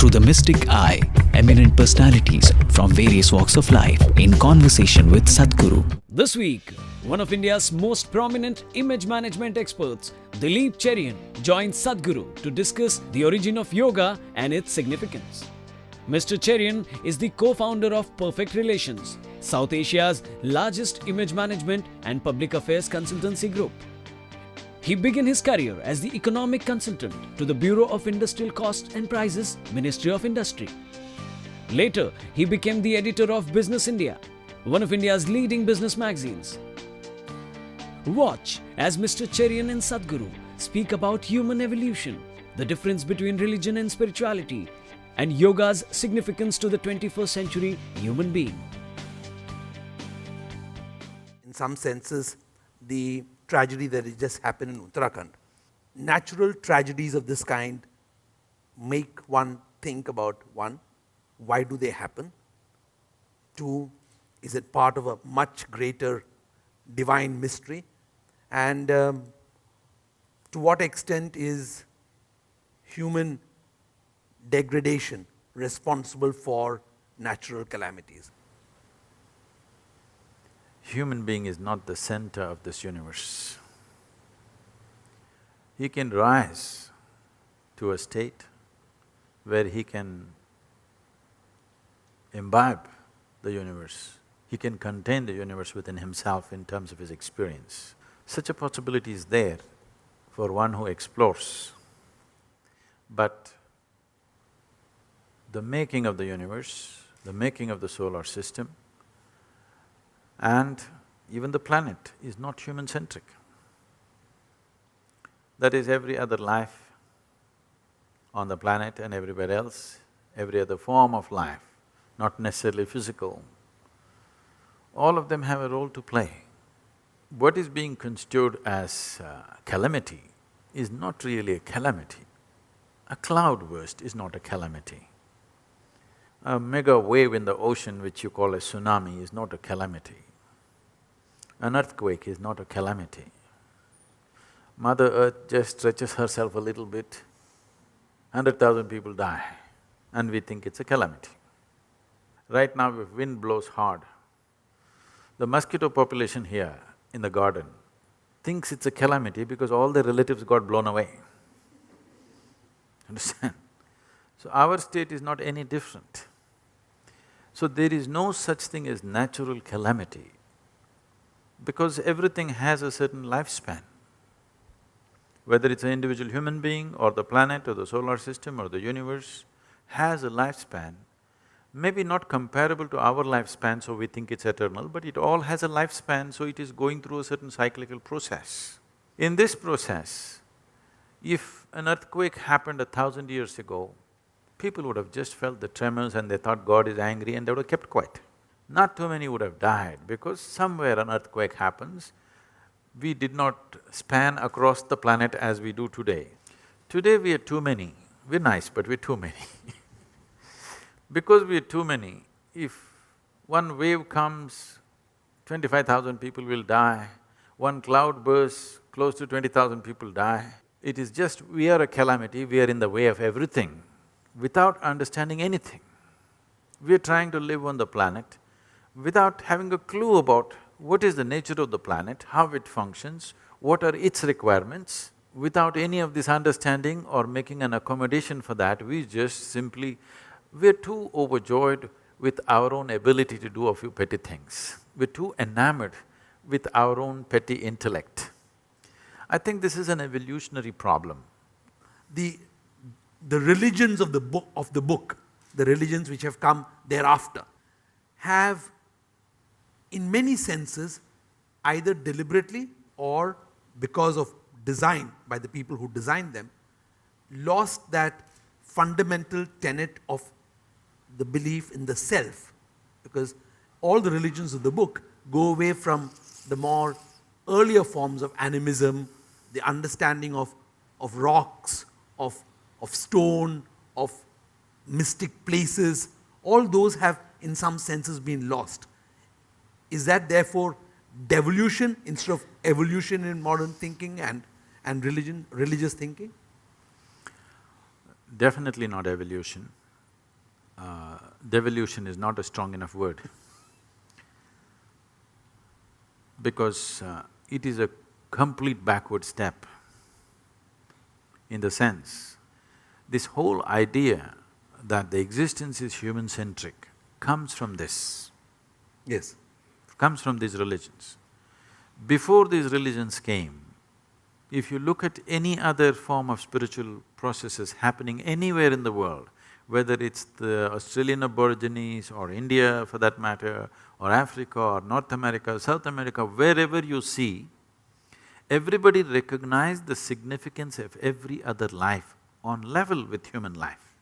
through the mystic eye, eminent personalities from various walks of life in conversation with Sadhguru. This week, one of India's most prominent image management experts, Dilip Cherian, joins Sadhguru to discuss the origin of yoga and its significance. Mr. Cherian is the co-founder of Perfect Relations, South Asia's largest image management and public affairs consultancy group. He began his career as the economic consultant to the Bureau of Industrial Cost and Prices, Ministry of Industry. Later, he became the editor of Business India, one of India's leading business magazines. Watch as Mr. Cherian and Sadhguru speak about human evolution, the difference between religion and spirituality, and yoga's significance to the 21st century human being. In some senses, the tragedy that has just happened in Uttarakhand. Natural tragedies of this kind make one think about, one, why do they happen? Two, is it part of a much greater divine mystery? And to what extent is human degradation responsible for natural calamities? Human being is not the center of this universe. He can rise to a state where he can imbibe the universe. He can contain the universe within himself in terms of his experience. Such a possibility is there for one who explores. But the making of the universe, the making of the solar system, and even the planet is not human-centric. That is, every other life on the planet and everywhere else, every other form of life, not necessarily physical, all of them have a role to play. What is being construed as calamity is not really a calamity. A cloudburst is not a calamity. A mega wave in the ocean which you call a tsunami is not a calamity. An earthquake is not a calamity. Mother Earth just stretches herself a little bit, 100,000 people die, and we think it's a calamity. Right now, if wind blows hard, the mosquito population here in the garden thinks it's a calamity because all their relatives got blown away. Understand? So our state is not any different. So there is no such thing as natural calamity because everything has a certain lifespan. Whether it's an individual human being or the planet or the solar system or the universe has a lifespan, maybe not comparable to our lifespan, so we think it's eternal, but it all has a lifespan, so it is going through a certain cyclical process. In this process, if an earthquake happened 1,000 years ago, people would have just felt the tremors and they thought God is angry and they would have kept quiet. Not too many would have died because somewhere an earthquake happens. We did not span across the planet as we do today. Today we are too many. We're nice, but we're too many Because we're too many, if one wave comes, 25,000 people will die, one cloud bursts, close to 20,000 people die. It is just, we are a calamity, we are in the way of everything without understanding anything. We are trying to live on the planet without having a clue about what is the nature of the planet, how it functions, what are its requirements. Without any of this understanding or making an accommodation for that, we just simply… we're too overjoyed with our own ability to do a few petty things. We're too enamored with our own petty intellect. I think this is an evolutionary problem. The religions of the book, the religions which have come thereafter, have in many senses, either deliberately or because of design by the people who designed them, lost that fundamental tenet of the belief in the self, because all the religions of the book go away from the more earlier forms of animism, the understanding of rocks, of stone, of mystic places. All those have in some senses been lost. Is that therefore devolution instead of evolution in modern thinking and religious thinking? Definitely not evolution. devolution is not a strong enough word because it is a complete backward step in the sense, this whole idea that the existence is human-centric comes from this, Yes. comes from these religions. Before these religions came, if you look at any other form of spiritual processes happening anywhere in the world, whether it's the Australian Aborigines or India for that matter, or Africa or North America, South America, wherever you see, everybody recognized the significance of every other life on level with human life.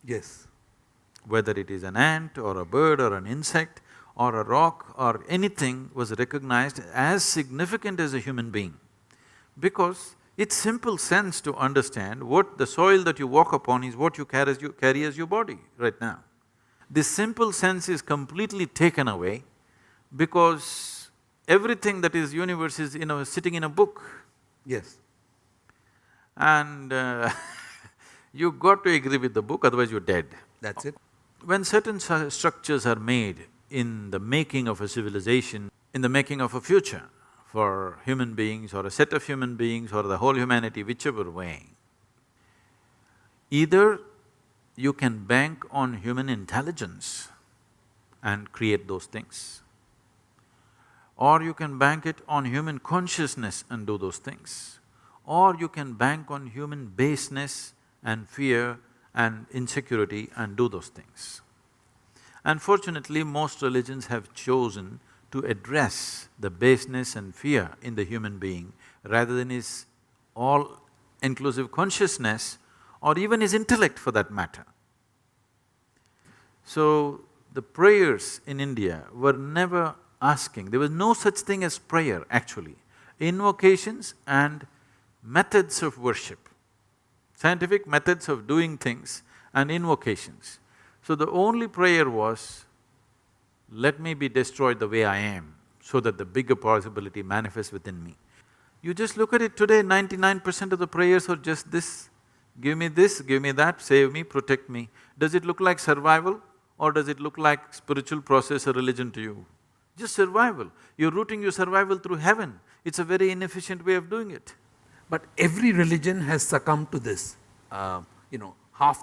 Yes. Whether it is an ant or a bird or an insect or a rock or anything was recognized as significant as a human being. Because it's simple sense to understand what the soil that you walk upon is what you carry as your body right now. This simple sense is completely taken away because everything that is universe is, sitting in a book. Yes. And you got to agree with the book, otherwise you're dead. That's it. When certain structures are made in the making of a civilization, in the making of a future for human beings or a set of human beings or the whole humanity, whichever way, either you can bank on human intelligence and create those things, or you can bank it on human consciousness and do those things, or you can bank on human baseness and fear and insecurity and do those things. Unfortunately, most religions have chosen to address the baseness and fear in the human being rather than his all-inclusive consciousness or even his intellect for that matter. So, the prayers in India were never asking, there was no such thing as prayer actually. Invocations and methods of worship, scientific methods of doing things and invocations. So the only prayer was, let me be destroyed the way I am, so that the bigger possibility manifests within me. You just look at it today, 99% of the prayers are just this, give me that, save me, protect me. Does it look like survival or does it look like spiritual process or religion to you? Just survival. You're routing your survival through heaven. It's a very inefficient way of doing it. But every religion has succumbed to this. Half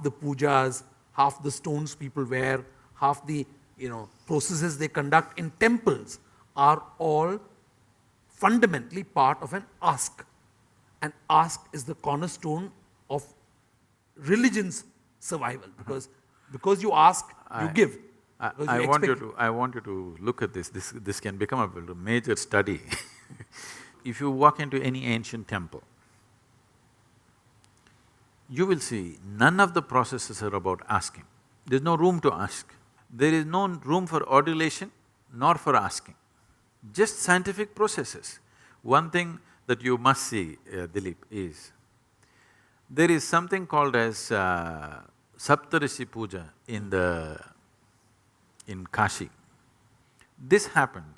the pujas, half the stones people wear, half the processes they conduct in temples are all fundamentally part of an ask. An ask is the cornerstone of religion's survival because you ask, you give. I want you to look at this can become a major study. If you walk into any ancient temple, you will see none of the processes are about asking. There's no room to ask. There is no room for adulation nor for asking, just scientific processes. One thing that you must see, Dilip, is there is something called as Saptarishi Puja in Kashi. This happened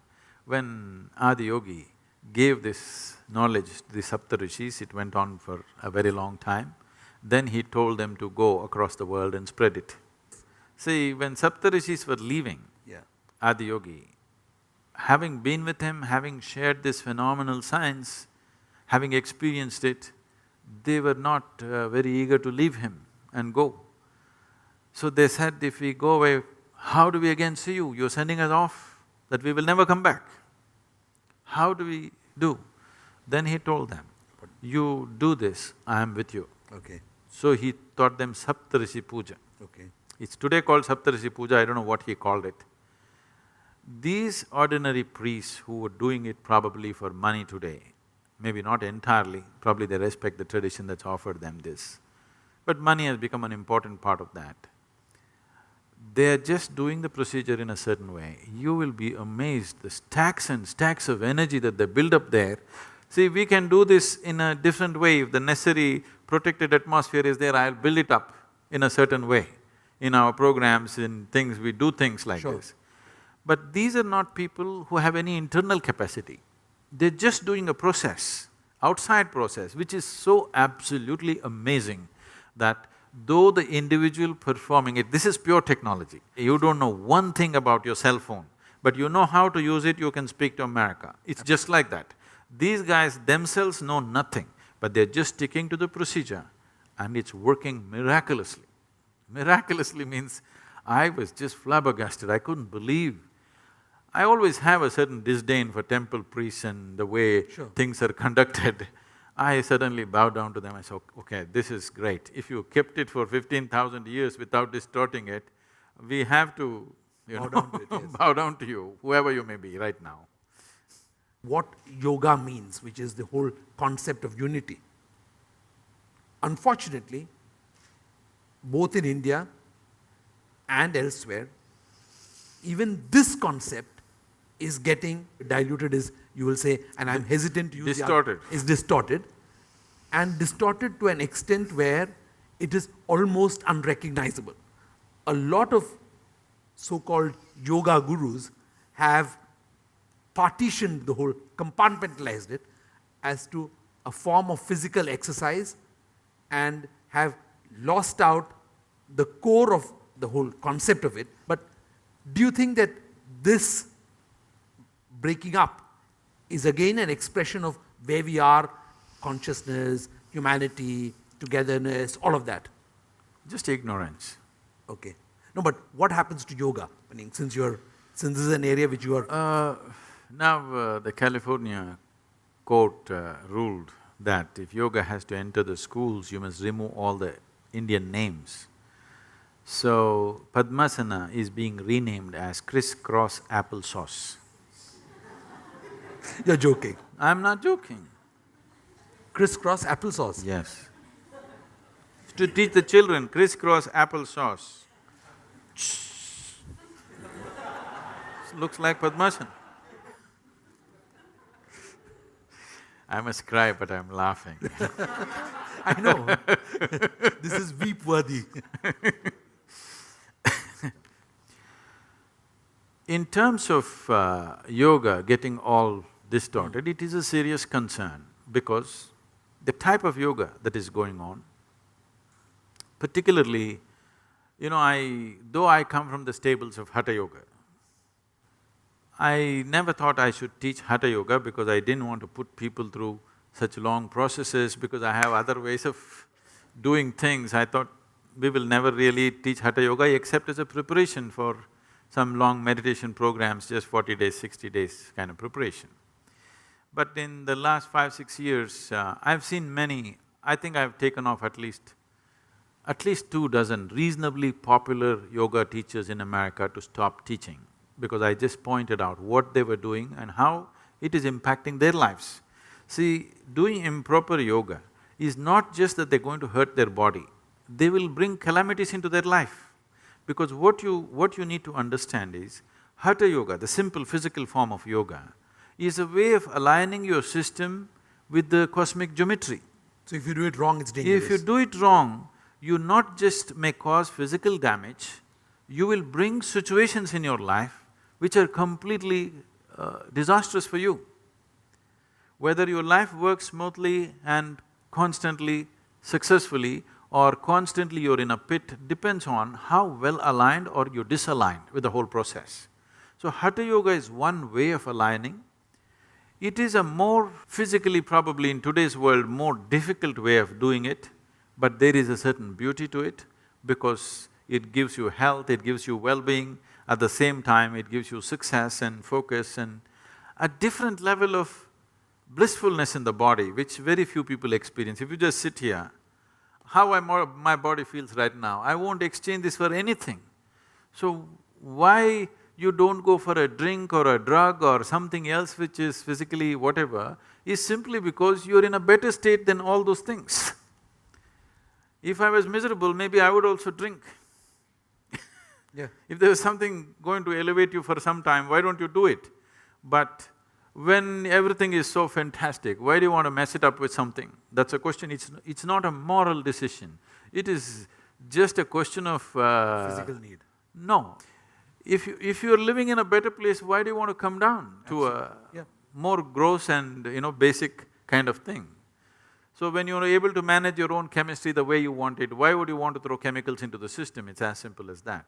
when Adi Yogi gave this knowledge to the Saptarishis. It went on for a very long time. Then he told them to go across the world and spread it. See, when Saptarishis were leaving Adi Yogi, having been with him, having shared this phenomenal science, having experienced it, they were not very eager to leave him and go. So they said, if we go away, how do we again see you? You're sending us off, that we will never come back. How do we do? Then he told them, you do this, I am with you. Okay. So he taught them Saptarishi Puja. Okay. It's today called Saptarishi Puja, I don't know what he called it. These ordinary priests who were doing it probably for money today, maybe not entirely, probably they respect the tradition that's offered them this, but money has become an important part of that. They are just doing the procedure in a certain way. You will be amazed, the stacks and stacks of energy that they build up there. See, we can do this in a different way. If the necessary protected atmosphere is there, I'll build it up in a certain way. In our programs, in things, we do things like this. But these are not people who have any internal capacity. They're just doing a process, outside process, which is so absolutely amazing that though the individual performing it, this is pure technology. You don't know one thing about your cell phone, but you know how to use it, you can speak to America. It's just like that. These guys themselves know nothing, but they're just sticking to the procedure and it's working miraculously. Miraculously means I was just flabbergasted, I couldn't believe. I always have a certain disdain for temple priests and the way things are conducted. I suddenly bow down to them, I say, okay, this is great. If you kept it for 15,000 years without distorting it, we have to, Bow down to it, yes. bow down to you, whoever you may be right now. What yoga means, which is the whole concept of unity. Unfortunately, both in India and elsewhere, even this concept is getting diluted, is you will say, and I'm hesitant to use distorted. Is distorted, and distorted to an extent where it is almost unrecognizable. A lot of so-called yoga gurus have partitioned the whole, compartmentalized it as to a form of physical exercise and have lost out the core of the whole concept of it. But do you think that this breaking up is again an expression of where we are, consciousness, humanity, togetherness, all of that? Just ignorance. Okay. No, but what happens to yoga? I mean, since this is an area which you are… Now the California court ruled that if yoga has to enter the schools, you must remove all the Indian names. So Padmasana is being renamed as crisscross applesauce. You're joking. I'm not joking. Crisscross applesauce. Yes. To teach the children crisscross applesauce. Looks like Padmasana. I must cry, but I'm laughing. I know. This is weep worthy. In terms of yoga getting all distorted, it is a serious concern because the type of yoga that is going on, particularly, though I come from the stables of Hatha Yoga, I never thought I should teach Hatha Yoga because I didn't want to put people through such long processes because I have other ways of doing things. I thought we will never really teach Hatha Yoga except as a preparation for some long meditation programs, just 40 days, 60 days kind of preparation. But in the last 5–6 years, I've seen many, I think I've taken off at least 2 dozen reasonably popular yoga teachers in America to stop teaching because I just pointed out what they were doing and how it is impacting their lives. See, doing improper yoga is not just that they're going to hurt their body, they will bring calamities into their life. Because what you need to understand is, Hatha Yoga, the simple physical form of yoga, is a way of aligning your system with the cosmic geometry. So if you do it wrong, it's dangerous. If you do it wrong, you not just may cause physical damage, you will bring situations in your life which are completely disastrous for you. Whether your life works smoothly and constantly, successfully, or constantly you're in a pit depends on how well aligned or you're disaligned with the whole process. So Hatha Yoga is one way of aligning. It is a more physically, probably in today's world, more difficult way of doing it, but there is a certain beauty to it because it gives you health, it gives you well-being, at the same time it gives you success and focus and a different level of blissfulness in the body, which very few people experience. If you just sit here, how my body feels right now, I won't exchange this for anything. So why you don't go for a drink or a drug or something else which is physically whatever, is simply because you're in a better state than all those things. If I was miserable, maybe I would also drink. Yeah. If there was something going to elevate you for some time, why don't you do it? But when everything is so fantastic, why do you want to mess it up with something? That's a question, it's not a moral decision. It is just a question of… Physical need. No. If you're living in a better place, why do you want to come down to a more gross and, basic kind of thing? So when you're able to manage your own chemistry the way you want it, why would you want to throw chemicals into the system? It's as simple as that.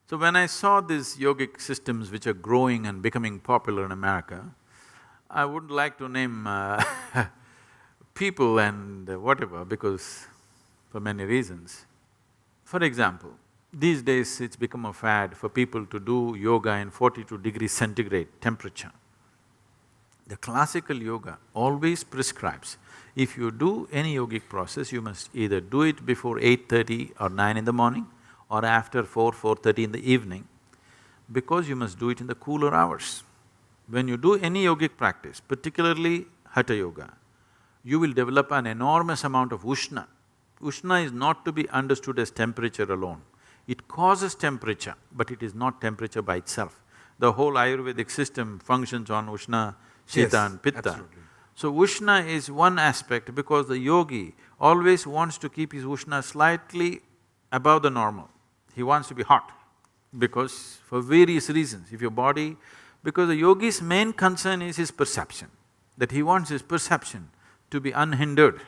So when I saw these yogic systems which are growing and becoming popular in America, I wouldn't like to name people and whatever, because for many reasons. For example, these days it's become a fad for people to do yoga in 42 degrees centigrade temperature. The classical yoga always prescribes, if you do any yogic process, you must either do it before 8:30 or 9 in the morning or after 4:30 in the evening, because you must do it in the cooler hours. When you do any yogic practice, particularly Hatha Yoga, you will develop an enormous amount of Ushna. Ushna is not to be understood as temperature alone. It causes temperature, but it is not temperature by itself. The whole Ayurvedic system functions on Ushna, Shita and Pitta. Absolutely. So Ushna is one aspect, because the yogi always wants to keep his Ushna slightly above the normal. He wants to be hot, because for various reasons, if your body… Because the yogi's main concern is his perception, that he wants his perception to be unhindered.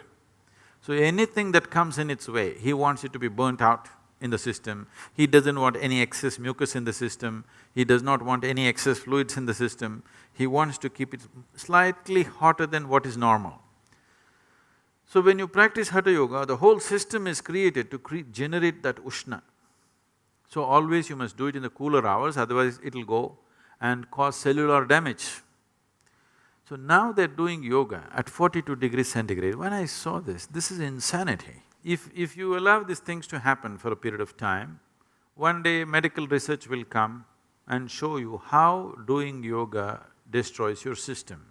So anything that comes in its way, he wants it to be burnt out in the system. He doesn't want any excess mucus in the system, he does not want any excess fluids in the system, he wants to keep it slightly hotter than what is normal. So when you practice Hatha Yoga, the whole system is created to generate that Ushna. So always you must do it in the cooler hours, otherwise it'll go and cause cellular damage. So now they're doing yoga at 42 degrees centigrade. When I saw this is insanity. If you allow these things to happen for a period of time, one day medical research will come and show you how doing yoga destroys your system.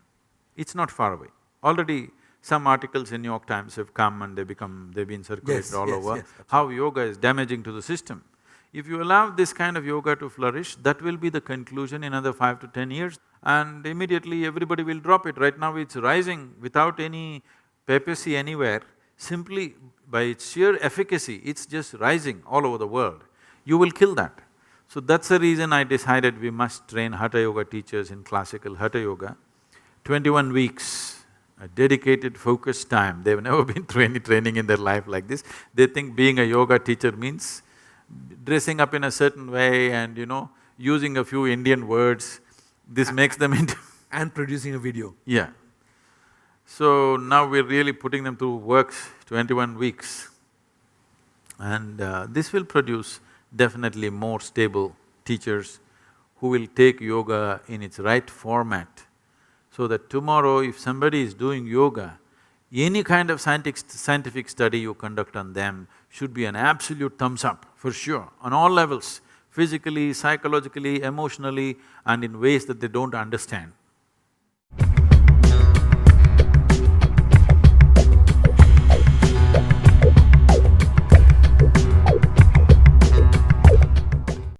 It's not far away. Already some articles in New York Times have come and they've been circulated all over, how yoga is damaging to the system. If you allow this kind of yoga to flourish, that will be the conclusion in another 5 to 10 years, and immediately everybody will drop it. Right now it's rising without any papacy anywhere, simply by its sheer efficacy, it's just rising all over the world. You will kill that. So that's the reason I decided we must train Hatha Yoga teachers in classical Hatha Yoga. 21 weeks, a dedicated, focused time. They've never been through any training in their life like this. They think being a yoga teacher means dressing up in a certain way and, using a few Indian words. This makes them into… And producing a video. Yeah. So now we're really putting them through works, 21 weeks. And this will produce definitely more stable teachers who will take yoga in its right format, so that tomorrow if somebody is doing yoga, any kind of scientific study you conduct on them should be an absolute thumbs up, for sure, on all levels, physically, psychologically, emotionally, and in ways that they don't understand.